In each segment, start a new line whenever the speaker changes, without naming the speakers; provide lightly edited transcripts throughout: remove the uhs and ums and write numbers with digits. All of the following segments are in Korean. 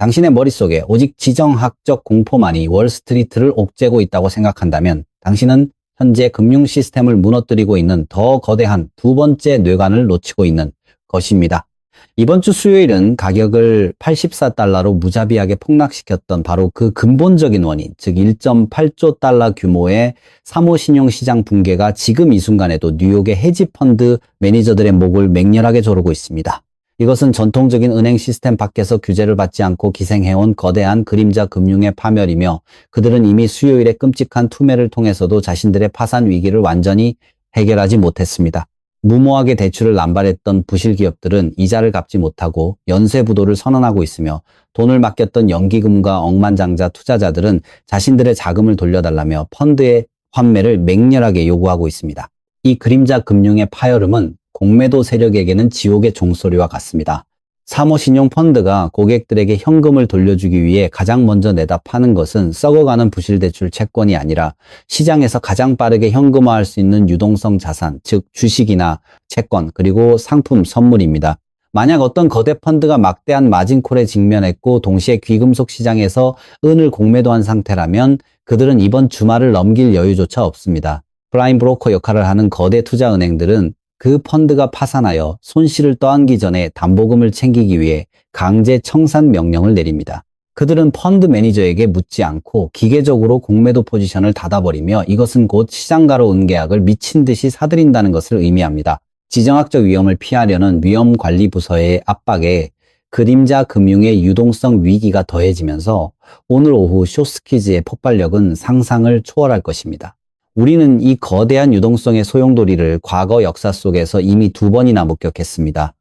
당신의 머릿속에 오직 지정학적 공포만이 월스트리트를 옥죄고 있다고 생각한다면 당신은 현재 금융 시스템을 무너뜨리고 있는 더 거대한 두 번째 뇌관을 놓치고 있는 것입니다. 이번 주 수요일은 가격을 84달러로 무자비하게 폭락시켰던 바로 그 근본적인 원인, 즉 1.8조 달러 규모의 사모신용시장 붕괴가 지금 이 순간에도 뉴욕의 헤지펀드 매니저들의 목을 맹렬하게 조르고 있습니다. 이것은 전통적인 은행 시스템 밖에서 규제를 받지 않고 기생해온 거대한 그림자 금융의 파멸이며 그들은 이미 수요일의 끔찍한 투매를 통해서도 자신들의 파산 위기를 완전히 해결하지 못했습니다. 무모하게 대출을 남발했던 부실 기업들은 이자를 갚지 못하고 연쇄부도를 선언하고 있으며 돈을 맡겼던 연기금과 억만장자 투자자들은 자신들의 자금을 돌려달라며 펀드의 환매를 맹렬하게 요구하고 있습니다. 이 그림자 금융의 파열음은 공매도 세력에게는 지옥의 종소리와 같습니다. 사모신용 펀드가 고객들에게 현금을 돌려주기 위해 가장 먼저 내다 파는 것은 썩어가는 부실대출 채권이 아니라 시장에서 가장 빠르게 현금화할 수 있는 유동성 자산, 즉 주식이나 채권, 그리고 상품, 선물입니다. 만약 어떤 거대 펀드가 막대한 마진콜에 직면했고 동시에 귀금속 시장에서 은을 공매도한 상태라면 그들은 이번 주말을 넘길 여유조차 없습니다. 프라임 브로커 역할을 하는 거대 투자은행들은 그 펀드가 파산하여 손실을 떠안기 전에 담보금을 챙기기 위해 강제 청산 명령을 내립니다. 그들은 펀드 매니저에게 묻지 않고 기계적으로 공매도 포지션을 닫아버리며 이것은 곧 시장가로 은계약을 미친 듯이 사들인다는 것을 의미합니다. 지정학적 위험을 피하려는 위험관리부서의 압박에 그림자 금융의 유동성 위기가 더해지면서 오늘 오후 쇼스키즈의 폭발력은 상상을 초월할 것입니다. 우리는 이 거대한 유동성의 소용돌이를 과거 역사 속에서 이미 두 번이나 목격했습니다.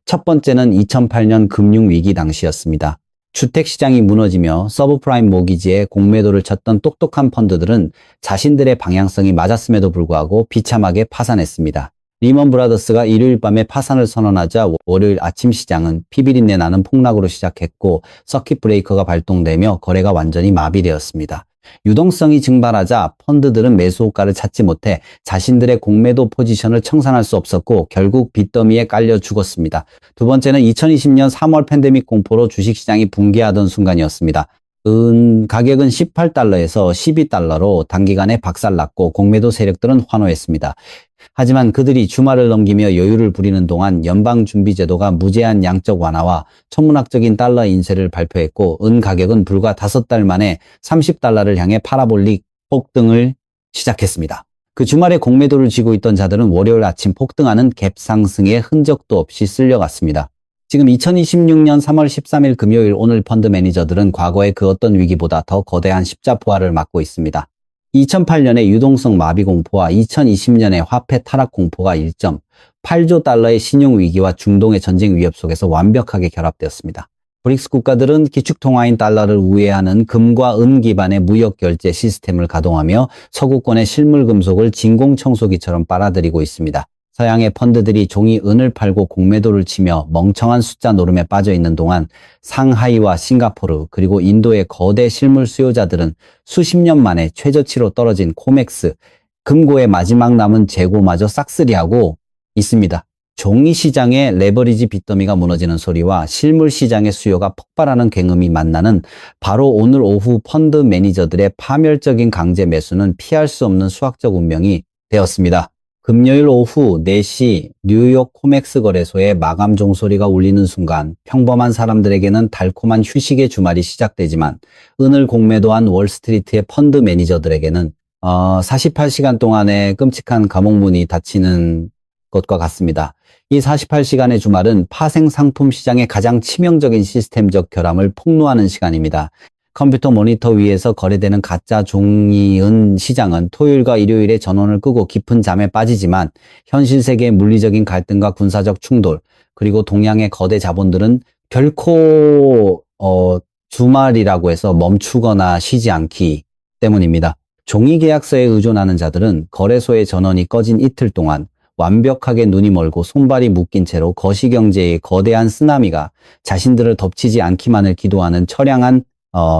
첫 번째는 2008년 금융위기 당시였습니다. 주택시장이 무너지며 서브프라임 모기지에 공매도를 쳤던 똑똑한 펀드들은 자신들의 방향성이 맞았음에도 불구하고 비참하게 파산했습니다. 리먼 브라더스가 일요일 밤에 파산을 선언하자 월요일 아침 시장은 피비린내 나는 폭락으로 시작했고 서킷 브레이커가 발동되며 거래가 완전히 마비되었습니다. 유동성이 증발하자 펀드들은 매수호가를 찾지 못해 자신들의 공매도 포지션을 청산할 수 없었고 결국 빚더미에 깔려 죽었습니다. 두 번째는 2020년 3월 팬데믹 공포로 주식시장이 붕괴하던 순간이었습니다. 은 가격은 18달러에서 12달러로 단기간에 박살났고 공매도 세력들은 환호했습니다. 하지만 그들이 주말을 넘기며 여유를 부리는 동안 연방준비제도가 무제한 양적 완화와 천문학적인 달러 인쇄를 발표했고 은 가격은 불과 5달 만에 30달러를 향해 파라볼릭 폭등을 시작했습니다. 그 주말에 공매도를 쥐고 있던 자들은 월요일 아침 폭등하는 갭 상승의 흔적도 없이 쓸려갔습니다. 지금 2026년 3월 13일 금요일 오늘 펀드 매니저들은 과거의 그 어떤 위기보다 더 거대한 십자포화를 맞고 있습니다. 2008년의 유동성 마비 공포와 2020년의 화폐 타락 공포가 1.8조 달러의 신용 위기와 중동의 전쟁 위협 속에서 완벽하게 결합되었습니다. 브릭스 국가들은 기축통화인 달러를 우회하는 금과 은 기반의 무역 결제 시스템을 가동하며 서구권의 실물 금속을 진공청소기처럼 빨아들이고 있습니다. 서양의 펀드들이 종이 은을 팔고 공매도를 치며 멍청한 숫자 노름에 빠져 있는 동안 상하이와 싱가포르 그리고 인도의 거대 실물 수요자들은 수십 년 만에 최저치로 떨어진 코맥스, 금고의 마지막 남은 재고마저 싹쓸이하고 있습니다. 종이 시장의 레버리지 빚더미가 무너지는 소리와 실물 시장의 수요가 폭발하는 굉음이 만나는 바로 오늘 오후 펀드 매니저들의 파멸적인 강제 매수는 피할 수 없는 수학적 운명이 되었습니다. 금요일 오후 4시 뉴욕 코맥스 거래소의 마감 종소리가 울리는 순간 평범한 사람들에게는 달콤한 휴식의 주말이 시작되지만 은을 공매도한 월스트리트의 펀드 매니저들에게는 48시간 동안의 끔찍한 감옥문이 닫히는 것과 같습니다. 이 48시간의 주말은 파생 상품 시장의 가장 치명적인 시스템적 결함을 폭로하는 시간입니다. 컴퓨터 모니터 위에서 거래되는 가짜 종이은 시장은 토요일과 일요일에 전원을 끄고 깊은 잠에 빠지지만 현실 세계의 물리적인 갈등과 군사적 충돌 그리고 동양의 거대 자본들은 결코 주말이라고 해서 멈추거나 쉬지 않기 때문입니다. 종이 계약서에 의존하는 자들은 거래소의 전원이 꺼진 이틀 동안 완벽하게 눈이 멀고 손발이 묶인 채로 거시경제의 거대한 쓰나미가 자신들을 덮치지 않기만을 기도하는 처량한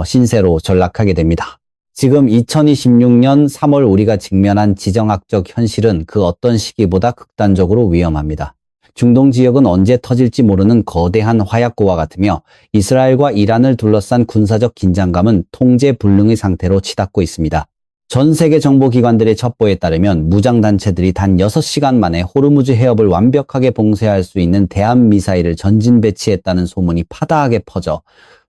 신세로 전락하게 됩니다. 지금 2026년 3월 우리가 직면한 지정학적 현실은 그 어떤 시기보다 극단적으로 위험합니다. 중동 지역은 언제 터질지 모르는 거대한 화약고와 같으며 이스라엘과 이란을 둘러싼 군사적 긴장감은 통제 불능의 상태로 치닫고 있습니다. 전 세계 정보기관들의 첩보에 따르면 무장단체들이 단 6시간 만에 호르무즈 해협을 완벽하게 봉쇄할 수 있는 대한미사일을 전진 배치했다는 소문이 파다하게 퍼져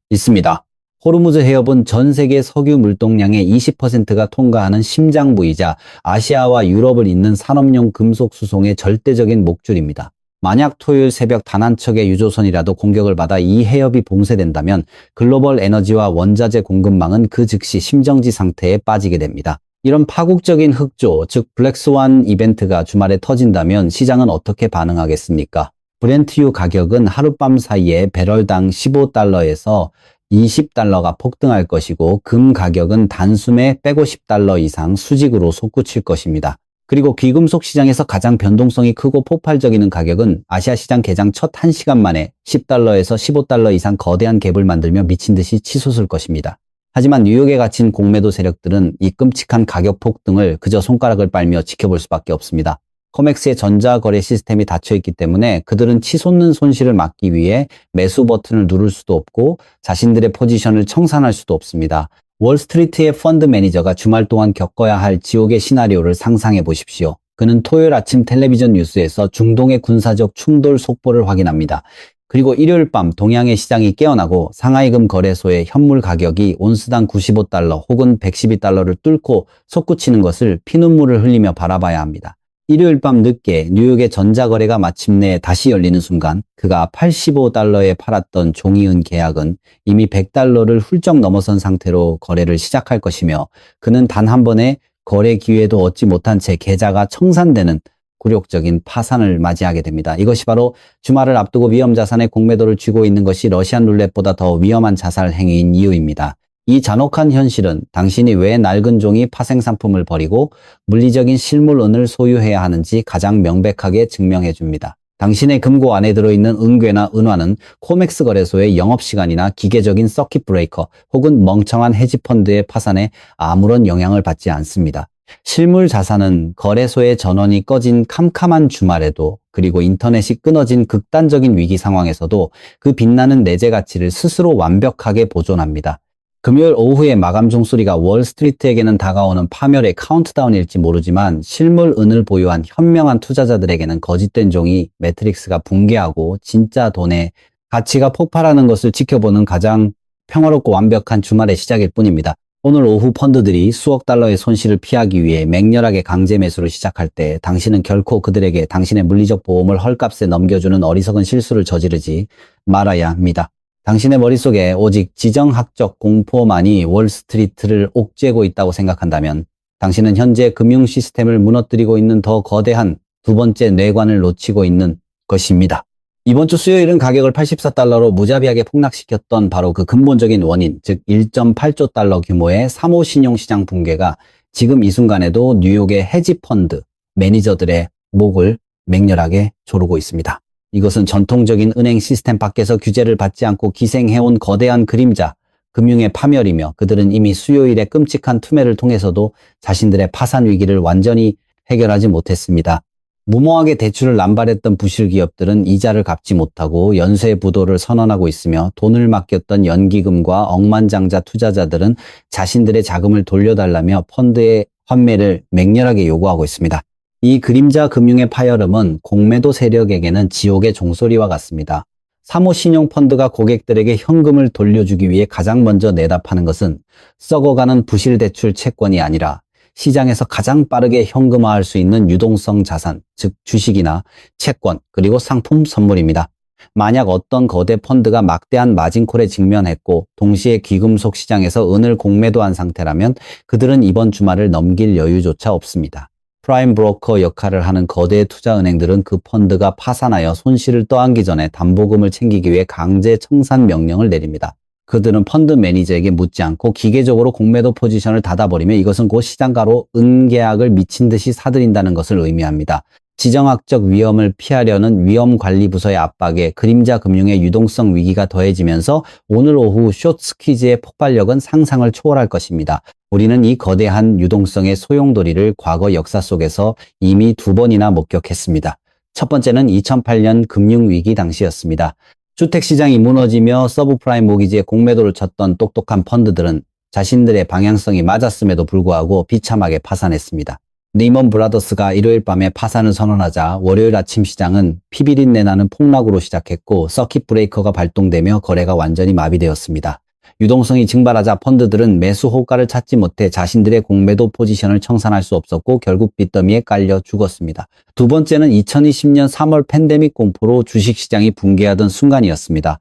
있습니다. 호르무즈 해협은 전 세계 석유 물동량의 20%가 통과하는 심장부이자 아시아와 유럽을 잇는 산업용 금속 수송의 절대적인 목줄입니다. 만약 토요일 새벽 단 한 척의 유조선이라도 공격을 받아 이 해협이 봉쇄된다면 글로벌 에너지와 원자재 공급망은 그 즉시 심정지 상태에 빠지게 됩니다. 이런 파국적인 흑조, 즉 블랙스완 이벤트가 주말에 터진다면 시장은 어떻게 반응하겠습니까? 브렌트유 가격은 하룻밤 사이에 배럴당 15달러에서 20달러가 폭등할 것이고 금 가격은 단숨에 150달러 이상 수직으로 솟구칠 것입니다. 그리고 귀금속 시장에서 가장 변동성이 크고 폭발적인 가격은 아시아 시장 개장 첫 1시간 만에 10달러에서 15달러 이상 거대한 갭을 만들며 미친 듯이 치솟을 것입니다. 하지만 뉴욕에 갇힌 공매도 세력들은 이 끔찍한 가격 폭등을 그저 손가락을 빨며 지켜볼 수밖에 없습니다. 코맥스의 전자거래 시스템이 닫혀있기 때문에 그들은 치솟는 손실을 막기 위해 매수 버튼을 누를 수도 없고 자신들의 포지션을 청산할 수도 없습니다. 월스트리트의 펀드 매니저가 주말 동안 겪어야 할 지옥의 시나리오를 상상해 보십시오. 그는 토요일 아침 텔레비전 뉴스에서 중동의 군사적 충돌 속보를 확인합니다. 그리고 일요일 밤 동양의 시장이 깨어나고 상하이금 거래소의 현물 가격이 온스당 95달러 혹은 112달러를 뚫고 솟구치는 것을 피눈물을 흘리며 바라봐야 합니다. 일요일 밤 늦게 뉴욕의 전자거래가 마침내 다시 열리는 순간 그가 85달러에 팔았던 종이은 계약은 이미 100달러를 훌쩍 넘어선 상태로 거래를 시작할 것이며 그는 단 한 번의 거래 기회도 얻지 못한 채 계좌가 청산되는 굴욕적인 파산을 맞이하게 됩니다. 이것이 바로 주말을 앞두고 위험 자산의 공매도를 쥐고 있는 것이 러시안 룰렛보다 더 위험한 자살 행위인 이유입니다. 이 잔혹한 현실은 당신이 왜 낡은 종이 파생 상품을 버리고 물리적인 실물은을 소유해야 하는지 가장 명백하게 증명해 줍니다. 당신의 금고 안에 들어있는 은괴나 은화는 코맥스 거래소의 영업시간이나 기계적인 서킷 브레이커 혹은 멍청한 헤지펀드의 파산에 아무런 영향을 받지 않습니다. 실물 자산은 거래소의 전원이 꺼진 캄캄한 주말에도 그리고 인터넷이 끊어진 극단적인 위기 상황에서도 그 빛나는 내재 가치를 스스로 완벽하게 보존합니다. 금요일 오후의 마감 종소리가 월스트리트에게는 다가오는 파멸의 카운트다운일지 모르지만 실물 은을 보유한 현명한 투자자들에게는 거짓된 종이 매트릭스가 붕괴하고 진짜 돈의 가치가 폭발하는 것을 지켜보는 가장 평화롭고 완벽한 주말의 시작일 뿐입니다. 오늘 오후 펀드들이 수억 달러의 손실을 피하기 위해 맹렬하게 강제 매수를 시작할 때 당신은 결코 그들에게 당신의 물리적 보험을 헐값에 넘겨주는 어리석은 실수를 저지르지 말아야 합니다. 당신의 머릿속에 오직 지정학적 공포만이 월스트리트를 옥죄고 있다고 생각한다면 당신은 현재 금융 시스템을 무너뜨리고 있는 더 거대한 두 번째 뇌관을 놓치고 있는 것입니다. 이번 주 수요일은 가격을 84달러로 무자비하게 폭락시켰던 바로 그 근본적인 원인, 즉 1.8조 달러 규모의 3호 신용시장 붕괴가 지금 이 순간에도 뉴욕의 헤지펀드 매니저들의 목을 맹렬하게 조르고 있습니다. 이것은 전통적인 은행 시스템 밖에서 규제를 받지 않고 기생해온 거대한 그림자, 금융의 파멸이며 그들은 이미 수요일의 끔찍한 투매를 통해서도 자신들의 파산 위기를 완전히 해결하지 못했습니다. 무모하게 대출을 남발했던 부실 기업들은 이자를 갚지 못하고 연쇄 부도를 선언하고 있으며 돈을 맡겼던 연기금과 억만장자 투자자들은 자신들의 자금을 돌려달라며 펀드의 환매를 맹렬하게 요구하고 있습니다. 이 그림자 금융의 파열음은 공매도 세력에게는 지옥의 종소리와 같습니다. 사모신용펀드가 고객들에게 현금을 돌려주기 위해 가장 먼저 내다 파는 것은 썩어가는 부실대출 채권이 아니라 시장에서 가장 빠르게 현금화할 수 있는 유동성 자산, 즉 주식이나 채권, 그리고 상품 선물입니다. 만약 어떤 거대 펀드가 막대한 마진콜에 직면했고 동시에 귀금속 시장에서 은을 공매도한 상태라면 그들은 이번 주말을 넘길 여유조차 없습니다. 프라임 브로커 역할을 하는 거대 투자은행들은 그 펀드가 파산하여 손실을 떠안기 전에 담보금을 챙기기 위해 강제 청산 명령을 내립니다. 그들은 펀드 매니저에게 묻지 않고 기계적으로 공매도 포지션을 닫아버리며 이것은 곧 시장가로 은계약을 미친 듯이 사들인다는 것을 의미합니다. 지정학적 위험을 피하려는 위험관리부서의 압박에 그림자 금융의 유동성 위기가 더해지면서 오늘 오후 숏스퀴즈의 폭발력은 상상을 초월할 것입니다. 우리는 이 거대한 유동성의 소용돌이를 과거 역사 속에서 이미 2번이나 목격했습니다. 첫 번째는 2008년 금융위기 당시였습니다. 주택시장이 무너지며 서브프라임 모기지에 공매도를 쳤던 똑똑한 펀드들은 자신들의 방향성이 맞았음에도 불구하고 비참하게 파산했습니다. 리먼 브라더스가 일요일 밤에 파산을 선언하자 월요일 아침 시장은 피비린내 나는 폭락으로 시작했고 서킷 브레이커가 발동되며 거래가 완전히 마비되었습니다. 유동성이 증발하자 펀드들은 매수 호가를 찾지 못해 자신들의 공매도 포지션을 청산할 수 없었고 결국 빚더미에 깔려 죽었습니다. 두 번째는 2020년 3월 팬데믹 공포로 주식시장이 붕괴하던 순간이었습니다.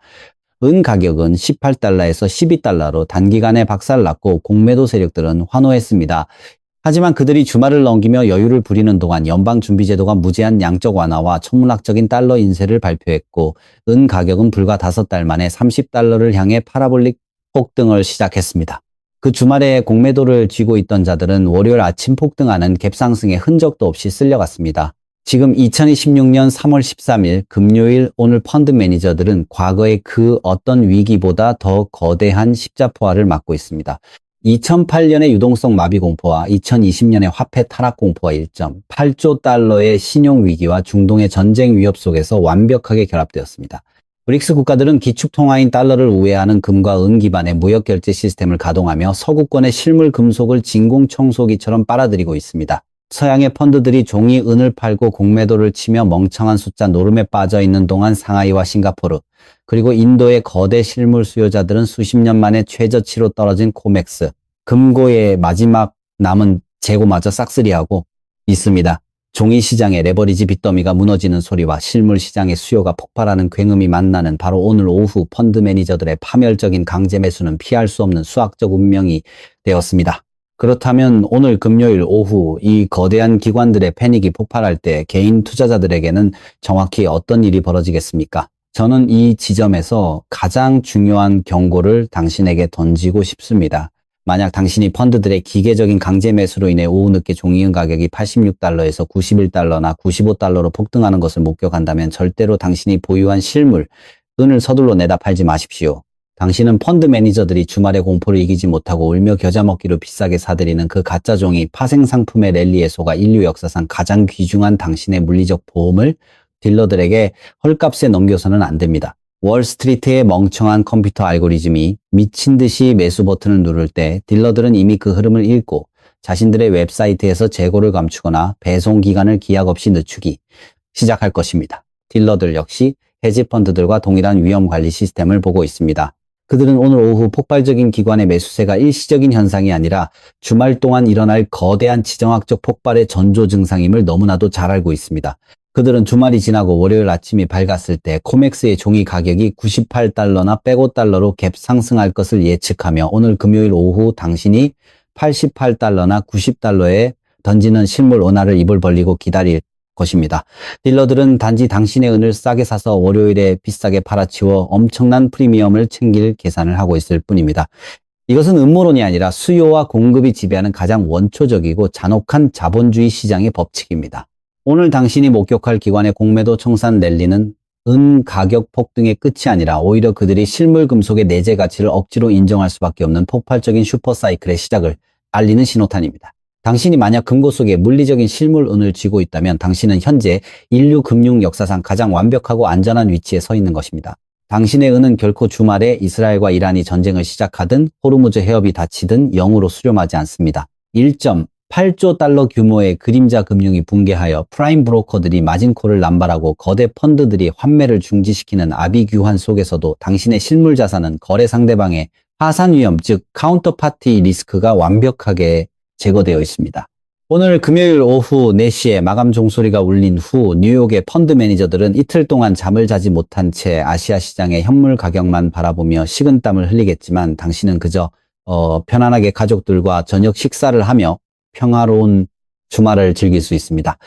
은 가격은 18달러에서 12달러로 단기간에 박살났고 공매도 세력들은 환호했습니다. 하지만 그들이 주말을 넘기며 여유를 부리는 동안 연방준비제도가 무제한 양적 완화와 천문학적인 달러 인세를 발표했고 은 가격은 불과 5달 만에 30달러를 향해 파라볼릭 폭등을 시작했습니다. 그 주말에 공매도를 쥐고 있던 자들은 월요일 아침 폭등하는 갭상승의 흔적도 없이 쓸려갔습니다. 지금 2026년 3월 13일 금요일 오늘 펀드 매니저들은 과거의 그 어떤 위기보다 더 거대한 십자포화를 맞고 있습니다. 2008년의 유동성 마비 공포와 2020년의 화폐 타락 공포와 1.8조 달러의 신용 위기와 중동의 전쟁 위협 속에서 완벽하게 결합되었습니다. 브릭스 국가들은 기축통화인 달러를 우회하는 금과 은 기반의 무역결제 시스템을 가동하며 서구권의 실물 금속을 진공청소기처럼 빨아들이고 있습니다. 서양의 펀드들이 종이 은을 팔고 공매도를 치며 멍청한 숫자 노름에 빠져 있는 동안 상하이와 싱가포르, 그리고 인도의 거대 실물 수요자들은 수십 년 만에 최저치로 떨어진 코맥스, 금고의 마지막 남은 재고마저 싹쓸이하고 있습니다. 종이 시장의 레버리지 빚더미가 무너지는 소리와 실물 시장의 수요가 폭발하는 굉음이 만나는 바로 오늘 오후 펀드 매니저들의 파멸적인 강제 매수는 피할 수 없는 수학적 운명이 되었습니다. 그렇다면 오늘 금요일 오후 이 거대한 기관들의 패닉이 폭발할 때 개인 투자자들에게는 정확히 어떤 일이 벌어지겠습니까? 저는 이 지점에서 가장 중요한 경고를 당신에게 던지고 싶습니다. 만약 당신이 펀드들의 기계적인 강제 매수로 인해 오후 늦게 종이은 가격이 86달러에서 91달러나 95달러로 폭등하는 것을 목격한다면 절대로 당신이 보유한 실물, 은을 서둘러 내다 팔지 마십시오. 당신은 펀드 매니저들이 주말에 공포를 이기지 못하고 울며 겨자 먹기로 비싸게 사들이는 그 가짜 종이 파생 상품의 랠리에 속아 인류 역사상 가장 귀중한 당신의 물리적 보험을 딜러들에게 헐값에 넘겨서는 안 됩니다. 월스트리트의 멍청한 컴퓨터 알고리즘이 미친 듯이 매수 버튼을 누를 때 딜러들은 이미 그 흐름을 읽고 자신들의 웹사이트에서 재고를 감추거나 배송 기간을 기약 없이 늦추기 시작할 것입니다. 딜러들 역시 헤지펀드들과 동일한 위험 관리 시스템을 보고 있습니다. 그들은 오늘 오후 폭발적인 기관의 매수세가 일시적인 현상이 아니라 주말 동안 일어날 거대한 지정학적 폭발의 전조 증상임을 너무나도 잘 알고 있습니다. 그들은 주말이 지나고 월요일 아침이 밝았을 때 코맥스의 종이 가격이 98달러나 105달러로 갭 상승할 것을 예측하며 오늘 금요일 오후 당신이 88달러나 90달러에 던지는 실물 원화를 입을 벌리고 기다릴 것입니다. 딜러들은 단지 당신의 은을 싸게 사서 월요일에 비싸게 팔아치워 엄청난 프리미엄을 챙길 계산을 하고 있을 뿐입니다. 이것은 음모론이 아니라 수요와 공급이 지배하는 가장 원초적이고 잔혹한 자본주의 시장의 법칙입니다. 오늘 당신이 목격할 기관의 공매도 청산 랠리는 은 가격 폭등의 끝이 아니라 오히려 그들이 실물 금속의 내재 가치를 억지로 인정할 수밖에 없는 폭발적인 슈퍼사이클의 시작을 알리는 신호탄입니다. 당신이 만약 금고 속에 물리적인 실물 은을 쥐고 있다면 당신은 현재 인류 금융 역사상 가장 완벽하고 안전한 위치에 서 있는 것입니다. 당신의 은은 결코 주말에 이스라엘과 이란이 전쟁을 시작하든 호르무즈 해협이 닫히든 영으로 수렴하지 않습니다. 1.8조 달러 규모의 그림자 금융이 붕괴하여 프라임 브로커들이 마진콜을 남발하고 거대 펀드들이 환매를 중지시키는 아비규환 속에서도 당신의 실물 자산은 거래 상대방의 파산 위험, 즉 카운터파티 리스크가 완벽하게 제거되어 있습니다. 오늘 금요일 오후 4시에 마감 종소리가 울린 후 뉴욕의 펀드 매니저들은 이틀 동안 잠을 자지 못한 채 아시아 시장의 현물 가격만 바라보며 식은땀을 흘리겠지만 당신은 그저 편안하게 가족들과 저녁 식사를 하며 평화로운 주말을 즐길 수 있습니다.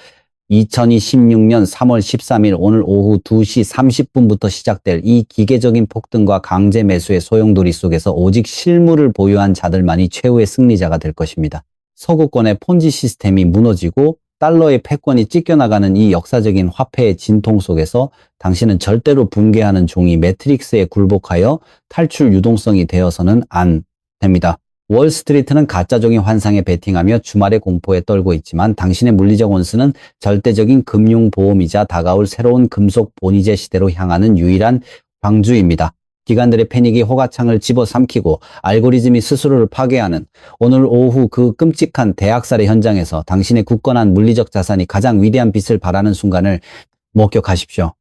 2026년 3월 13일 오늘 오후 2시 30분부터 시작될 이 기계적인 폭등과 강제 매수의 소용돌이 속에서 오직 실물을 보유한 자들만이 최후의 승리자가 될 것입니다. 서구권의 폰지 시스템이 무너지고 달러의 패권이 찢겨나가는 이 역사적인 화폐의 진통 속에서 당신은 절대로 붕괴하는 종이 매트릭스에 굴복하여 탈출 유동성이 되어서는 안 됩니다. 월스트리트는 가짜종이 환상에 베팅하며 주말의 공포에 떨고 있지만 당신의 물리적 원수는 절대적인 금융보험이자 다가올 새로운 금속 본위제 시대로 향하는 유일한 방주입니다. 기관들의 패닉이 호가창을 집어삼키고 알고리즘이 스스로를 파괴하는 오늘 오후 그 끔찍한 대학살의 현장에서 당신의 굳건한 물리적 자산이 가장 위대한 빛을 발하는 순간을 목격하십시오.